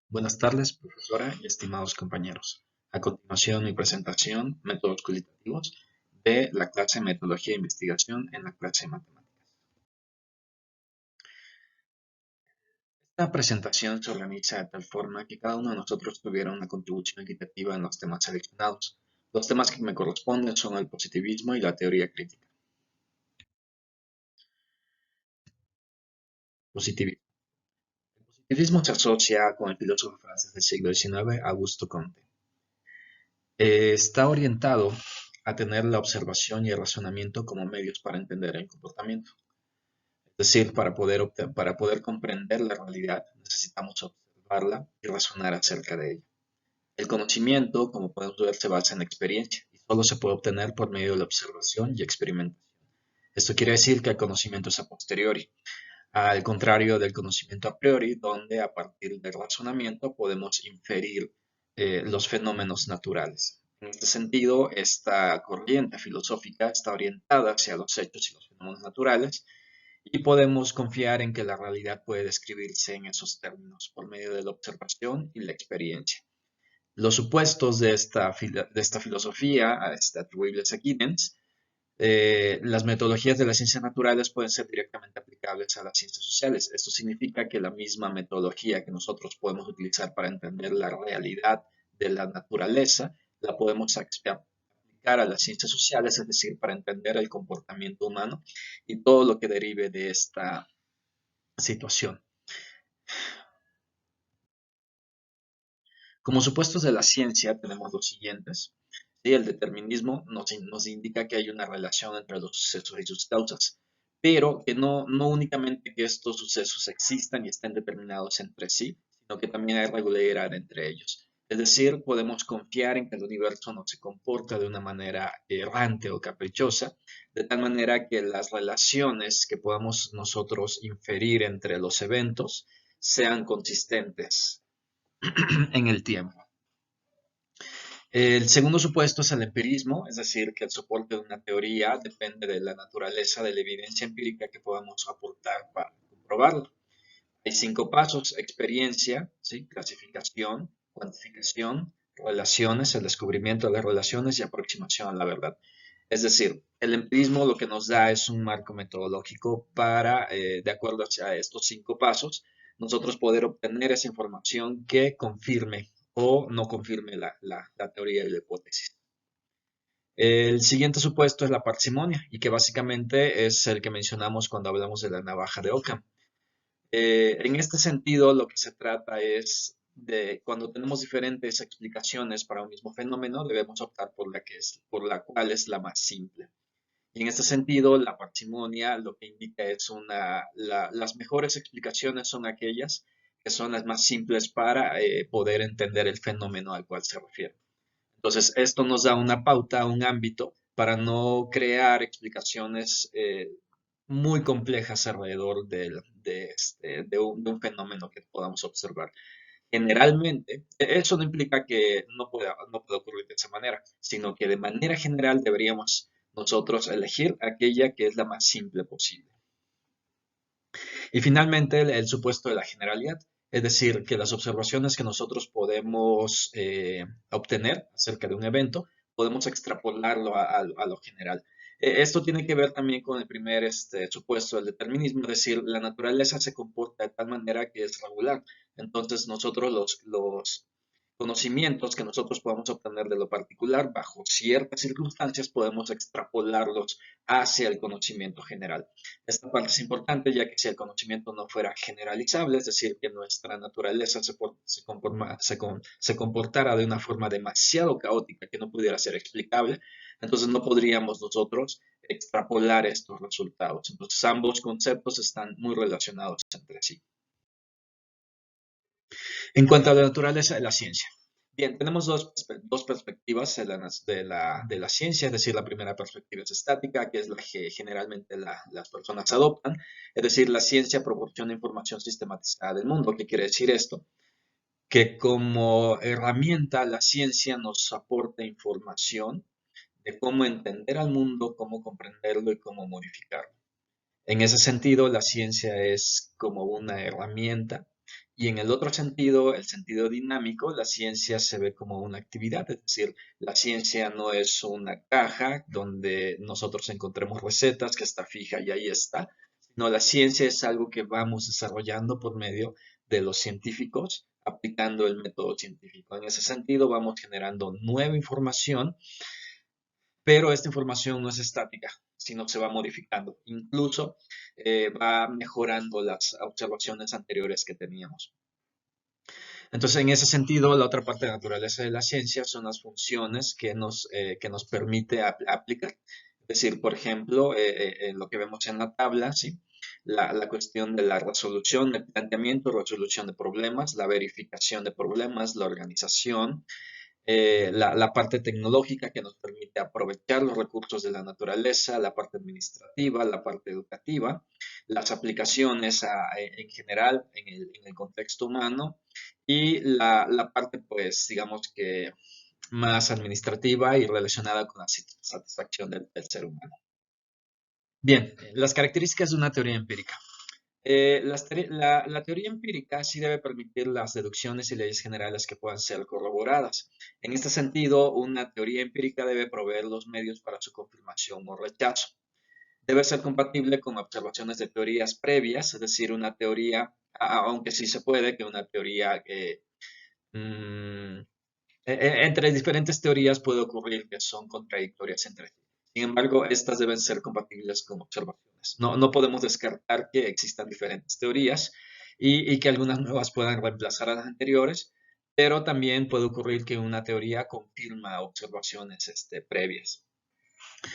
Buenas tardes, profesora y estimados compañeros. A continuación, mi presentación, métodos cualitativos de la clase Metodología e Investigación en la clase de Matemáticas. Esta presentación se organiza de tal forma que cada uno de nosotros tuviera una contribución equitativa en los temas seleccionados. Los temas que me corresponden son el positivismo y la teoría crítica. Positivismo. El positivismo se asocia con el filósofo francés del siglo XIX, Augusto Comte. Está orientado a tener la observación y el razonamiento como medios para entender el comportamiento. Es decir, para poder comprender la realidad necesitamos observarla y razonar acerca de ella. El conocimiento, como podemos ver, se basa en experiencia y solo se puede obtener por medio de la observación y experimentación. Esto quiere decir que el conocimiento es a posteriori, al contrario del conocimiento a priori, donde a partir del razonamiento podemos inferir los fenómenos naturales. En este sentido, esta corriente filosófica está orientada hacia los hechos y los fenómenos naturales y podemos confiar en que la realidad puede describirse en esos términos por medio de la observación y la experiencia. Los supuestos de esta filosofía atribuibles a Giddens. Las metodologías de las ciencias naturales pueden ser directamente aplicables a las ciencias sociales. Esto significa que la misma metodología que nosotros podemos utilizar para entender la realidad de la naturaleza, la podemos aplicar a las ciencias sociales, es decir, para entender el comportamiento humano y todo lo que derive de esta situación. Como supuestos de la ciencia tenemos los siguientes. Sí, el determinismo nos indica que hay una relación entre los sucesos y sus causas, pero que no únicamente que estos sucesos existan y estén determinados entre sí, sino que también hay regularidad entre ellos. Es decir, podemos confiar en que el universo no se comporta de una manera errante o caprichosa, de tal manera que las relaciones que podamos nosotros inferir entre los eventos sean consistentes en el tiempo. El segundo supuesto es el empirismo, es decir, que el soporte de una teoría depende de la naturaleza de la evidencia empírica que podamos aportar para comprobarlo. Hay 5 pasos: experiencia, ¿sí? Clasificación, cuantificación, relaciones, el descubrimiento de las relaciones y aproximación a la verdad. Es decir, el empirismo lo que nos da es un marco metodológico para, de acuerdo a estos 5 pasos, nosotros poder obtener esa información que confirme o no confirme la teoría y la hipótesis. El siguiente supuesto es la parsimonia y que básicamente es el que mencionamos cuando hablamos de la navaja de Occam. En este sentido, lo que se trata es de cuando tenemos diferentes explicaciones para un mismo fenómeno, debemos optar por la cual es la más simple. Y en este sentido, la parsimonia lo que indica es las mejores explicaciones son aquellas que son las más simples para poder entender el fenómeno al cual se refiere. Entonces, esto nos da una pauta, un ámbito para no crear explicaciones muy complejas alrededor de un fenómeno que podamos observar. Generalmente, eso no implica que no pueda ocurrir de esa manera, sino que de manera general deberíamos nosotros elegir aquella que es la más simple posible. Y finalmente, el supuesto de la generalidad, es decir, que las observaciones que nosotros podemos obtener acerca de un evento, podemos extrapolarlo a lo general. Esto tiene que ver también con el primer supuesto del determinismo, es decir, la naturaleza se comporta de tal manera que es regular. Entonces, nosotros los conocimientos que nosotros podamos obtener de lo particular bajo ciertas circunstancias podemos extrapolarlos hacia el conocimiento general. Esta parte es importante ya que si el conocimiento no fuera generalizable, es decir, que nuestra naturaleza se comportara de una forma demasiado caótica que no pudiera ser explicable, entonces no podríamos nosotros extrapolar estos resultados. Entonces ambos conceptos están muy relacionados entre sí. En cuanto a la naturaleza de la ciencia. Bien, tenemos dos perspectivas de la ciencia, es decir, la primera perspectiva es estática, que es la que generalmente las personas adoptan, es decir, la ciencia proporciona información sistematizada del mundo. ¿Qué quiere decir esto? Que como herramienta la ciencia nos aporta información de cómo entender al mundo, cómo comprenderlo y cómo modificarlo. En ese sentido, la ciencia es como una herramienta Y en el otro sentido, el sentido dinámico, la ciencia se ve como una actividad, es decir, la ciencia no es una caja donde nosotros encontremos recetas que está fija y ahí está, sino la ciencia es algo que vamos desarrollando por medio de los científicos aplicando el método científico. En ese sentido, vamos generando nueva información, pero esta información no es estática, sino se va modificando. Incluso va mejorando las observaciones anteriores que teníamos. Entonces, en ese sentido, la otra parte de la naturaleza de la ciencia son las funciones que nos permite aplicar. Es decir, por ejemplo, en lo que vemos en la tabla, ¿sí? La cuestión de la resolución de planteamiento, resolución de problemas, la verificación de problemas, la organización, la parte tecnológica que nos permite aprovechar los recursos de la naturaleza, la parte administrativa, la parte educativa, las aplicaciones en general en el contexto humano y la parte, pues, digamos que más administrativa y relacionada con la satisfacción del ser humano. Bien, las características de una teoría empírica. La teoría empírica sí debe permitir las deducciones y leyes generales que puedan ser corroboradas. En este sentido, una teoría empírica debe proveer los medios para su confirmación o rechazo. Debe ser compatible con observaciones de teorías previas, es decir, una teoría, aunque sí se puede que una teoría mm, entre diferentes teorías puede ocurrir que son contradictorias entre sí. Sin embargo, estas deben ser compatibles con observaciones. No podemos descartar que existan diferentes teorías y que algunas nuevas puedan reemplazar a las anteriores, pero también puede ocurrir que una teoría confirma observaciones previas.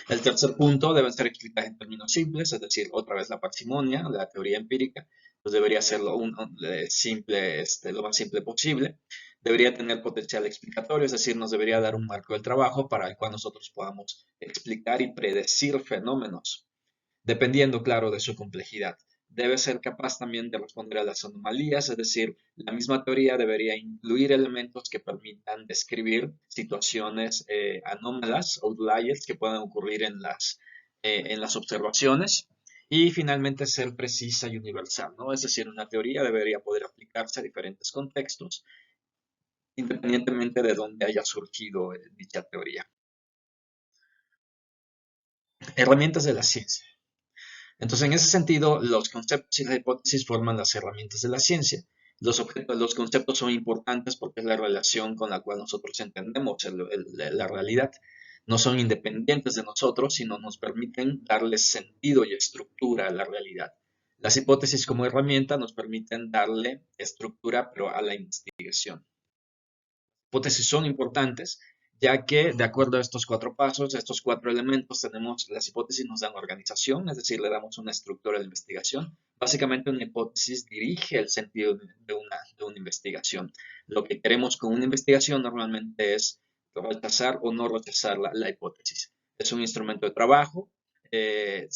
El tercer punto deben ser explicadas en términos simples, es decir, otra vez la parsimonia, la teoría empírica, pues debería ser simple, lo más simple posible. Debería tener potencial explicatorio, es decir, nos debería dar un marco del trabajo para el cual nosotros podamos explicar y predecir fenómenos, dependiendo, claro, de su complejidad. Debe ser capaz también de responder a las anomalías, es decir, la misma teoría debería incluir elementos que permitan describir situaciones anómalas, outliers, que puedan ocurrir en las observaciones. Y finalmente ser precisa y universal, ¿no? Es decir, una teoría debería poder aplicarse a diferentes contextos, independientemente de dónde haya surgido dicha teoría. Herramientas de la ciencia. Entonces, en ese sentido, los conceptos y las hipótesis forman las herramientas de la ciencia. Los conceptos son importantes porque es la relación con la cual nosotros entendemos la realidad. No son independientes de nosotros, sino nos permiten darle sentido y estructura a la realidad. Las hipótesis como herramienta nos permiten darle estructura, pero a la investigación. Hipótesis son importantes, ya que de acuerdo a estos cuatro pasos, estos cuatro elementos, las hipótesis nos dan organización, es decir, le damos una estructura a la investigación. Básicamente una hipótesis dirige el sentido de una investigación. Lo que queremos con una investigación normalmente es rechazar o no rechazar la hipótesis. Es un instrumento de trabajo, debe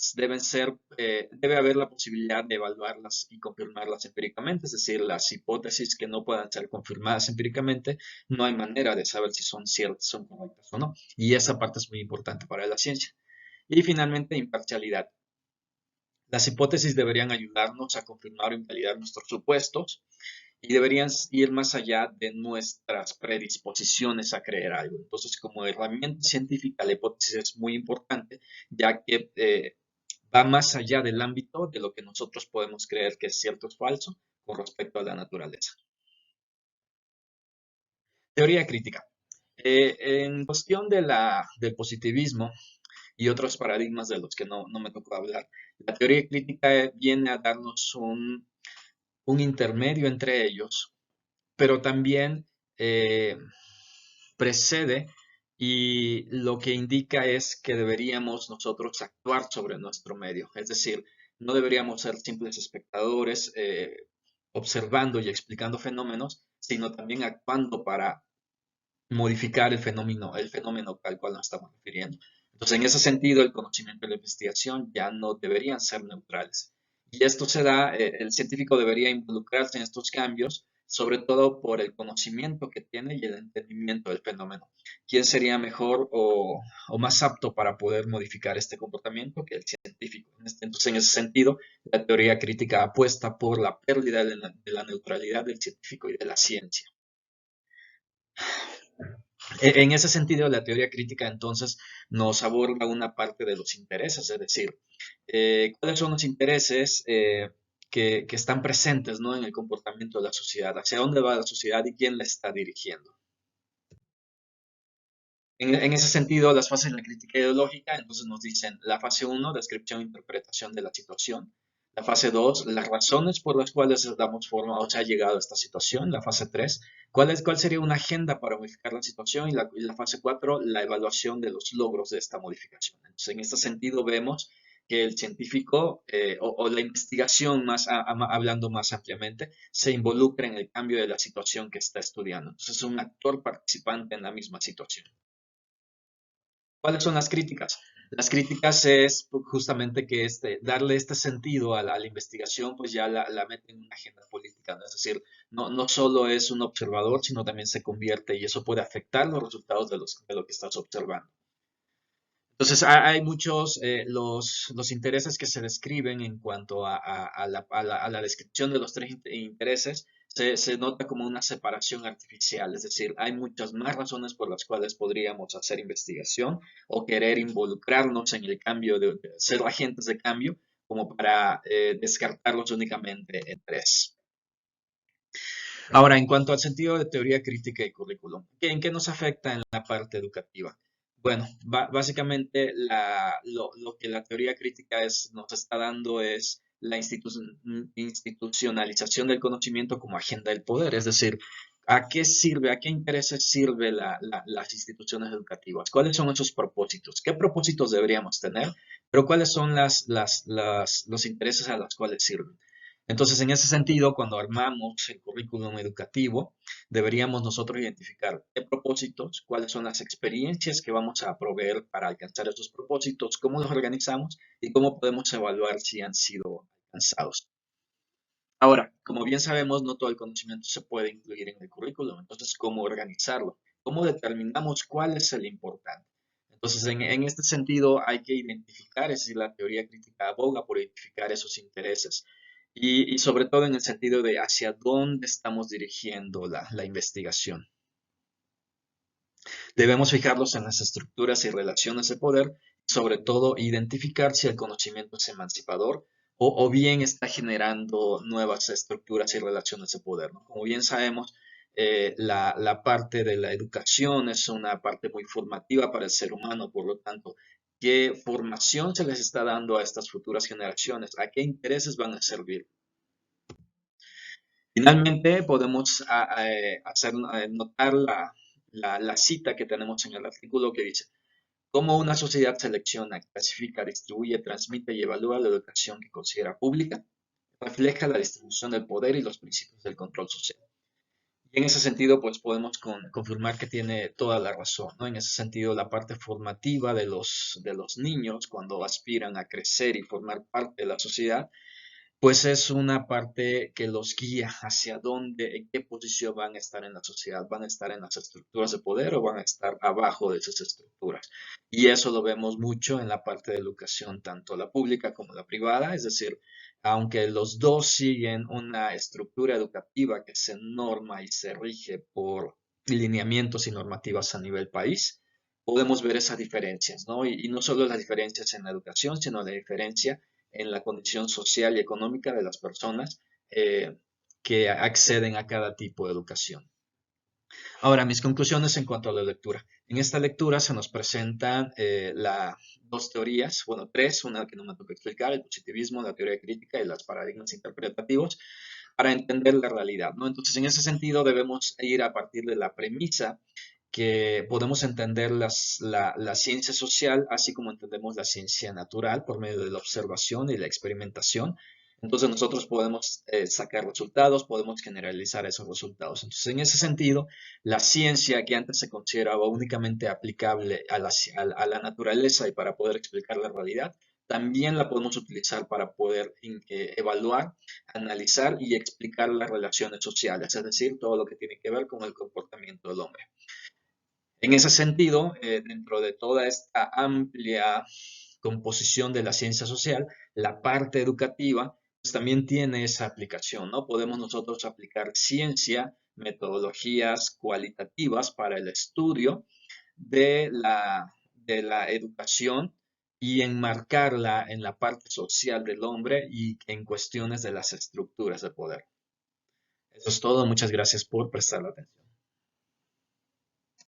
haber la posibilidad de evaluarlas y confirmarlas empíricamente, es decir, las hipótesis que no puedan ser confirmadas empíricamente, no hay manera de saber si son ciertas, son correctas o no. Y esa parte es muy importante para la ciencia. Y finalmente, imparcialidad. Las hipótesis deberían ayudarnos a confirmar o invalidar nuestros supuestos y deberían ir más allá de nuestras predisposiciones a creer algo. Entonces, como herramienta científica, la hipótesis es muy importante, ya que va más allá del ámbito de lo que nosotros podemos creer que es cierto o falso con respecto a la naturaleza. Teoría crítica. En cuestión del positivismo y otros paradigmas de los que no me tocó hablar, la teoría crítica viene a darnos un intermedio entre ellos, pero también precede y lo que indica es que deberíamos nosotros actuar sobre nuestro medio, es decir, no deberíamos ser simples espectadores observando y explicando fenómenos, sino también actuando para modificar el fenómeno al cual nos estamos refiriendo. Entonces, en ese sentido, el conocimiento y la investigación ya no deberían ser neutrales. Y esto se da, el científico debería involucrarse en estos cambios sobre todo por el conocimiento que tiene y el entendimiento del fenómeno. ¿Quién sería mejor o más apto para poder modificar este comportamiento que el científico? Entonces, en ese sentido, la teoría crítica apuesta por la pérdida de la neutralidad del científico y de la ciencia. En ese sentido, la teoría crítica entonces nos aborda una parte de los intereses, es decir, cuáles son los intereses que están presentes, ¿no?, en el comportamiento de la sociedad, hacia dónde va la sociedad y quién la está dirigiendo. En ese sentido, las fases de la crítica ideológica, entonces nos dicen la fase 1, descripción e interpretación de la situación. La fase 2, las razones por las cuales damos forma o se ha llegado a esta situación. La fase 3, cuál sería una agenda para modificar la situación. Y la fase 4, la evaluación de los logros de esta modificación. Entonces, en este sentido vemos que el científico o la investigación, hablando más ampliamente, se involucra en el cambio de la situación que está estudiando. Entonces, es un actor participante en la misma situación. ¿Cuáles son las críticas? Las críticas es justamente que darle este sentido a la investigación, pues ya la mete en una agenda política, ¿no? Es decir, no solo es un observador, sino también se convierte y eso puede afectar los resultados de lo que estás observando. Entonces, hay muchos, los intereses que se describen en cuanto a la descripción de los tres intereses, se nota como una separación artificial, es decir, hay muchas más razones por las cuales podríamos hacer investigación o querer involucrarnos en el cambio, de ser agentes de cambio, como para descartarlos únicamente en tres. Ahora, en cuanto al sentido de teoría crítica y currículum, ¿en qué nos afecta en la parte educativa? Bueno, básicamente lo que la teoría crítica nos está dando es la institucionalización del conocimiento como agenda del poder, es decir, ¿a qué sirve, a qué intereses sirve las instituciones educativas? ¿Cuáles son esos propósitos? ¿Qué propósitos deberíamos tener? Pero ¿cuáles son los intereses a los cuales sirven? Entonces, en ese sentido, cuando armamos el currículum educativo, deberíamos nosotros identificar qué propósitos, cuáles son las experiencias que vamos a proveer para alcanzar esos propósitos, cómo los organizamos y cómo podemos evaluar si han sido alcanzados. Ahora, como bien sabemos, no todo el conocimiento se puede incluir en el currículum. Entonces, ¿cómo organizarlo? ¿Cómo determinamos cuál es el importante? Entonces, en este sentido, hay que identificar, es decir, la teoría crítica aboga por identificar esos intereses y sobre todo en el sentido de hacia dónde estamos dirigiendo la investigación. Debemos fijarnos en las estructuras y relaciones de poder, sobre todo identificar si el conocimiento es emancipador o bien está generando nuevas estructuras y relaciones de poder, ¿no? Como bien sabemos, la parte de la educación es una parte muy formativa para el ser humano, por lo tanto, ¿qué formación se les está dando a estas futuras generaciones? ¿A qué intereses van a servir? Finalmente, podemos hacer notar la cita que tenemos en el artículo que dice, cómo una sociedad selecciona, clasifica, distribuye, transmite y evalúa la educación que considera pública, refleja la distribución del poder y los principios del control social. Y en ese sentido, pues podemos confirmar que tiene toda la razón, ¿no? En ese sentido, la parte formativa de los niños, cuando aspiran a crecer y formar parte de la sociedad, pues es una parte que los guía hacia dónde, en qué posición van a estar en la sociedad, van a estar en las estructuras de poder o van a estar abajo de esas estructuras. Y eso lo vemos mucho en la parte de educación, tanto la pública como la privada, es decir, aunque los dos siguen una estructura educativa que se norma y se rige por lineamientos y normativas a nivel país, podemos ver esas diferencias, ¿no? Y no solo las diferencias en la educación, sino la diferencia en la condición social y económica de las personas que acceden a cada tipo de educación. Ahora, mis conclusiones en cuanto a la lectura. En esta lectura se nos presentan dos teorías, bueno, tres, una que no me toca explicar, el positivismo, la teoría crítica y los paradigmas interpretativos, para entender la realidad, ¿no? Entonces, en ese sentido, debemos ir a partir de la premisa que podemos entender la ciencia social, así como entendemos la ciencia natural por medio de la observación y la experimentación. Entonces nosotros podemos sacar resultados, podemos generalizar esos resultados. Entonces, en ese sentido, la ciencia que antes se consideraba únicamente aplicable a la naturaleza y para poder explicar la realidad, también la podemos utilizar para poder evaluar, analizar y explicar las relaciones sociales, es decir, todo lo que tiene que ver con el comportamiento del hombre. En ese sentido, dentro de toda esta amplia composición de la ciencia social, la parte educativa pues también tiene esa aplicación, ¿no? Podemos nosotros aplicar ciencia, metodologías cualitativas para el estudio de la educación y enmarcarla en la parte social del hombre y en cuestiones de las estructuras de poder. Eso es todo. Muchas gracias por prestar la atención.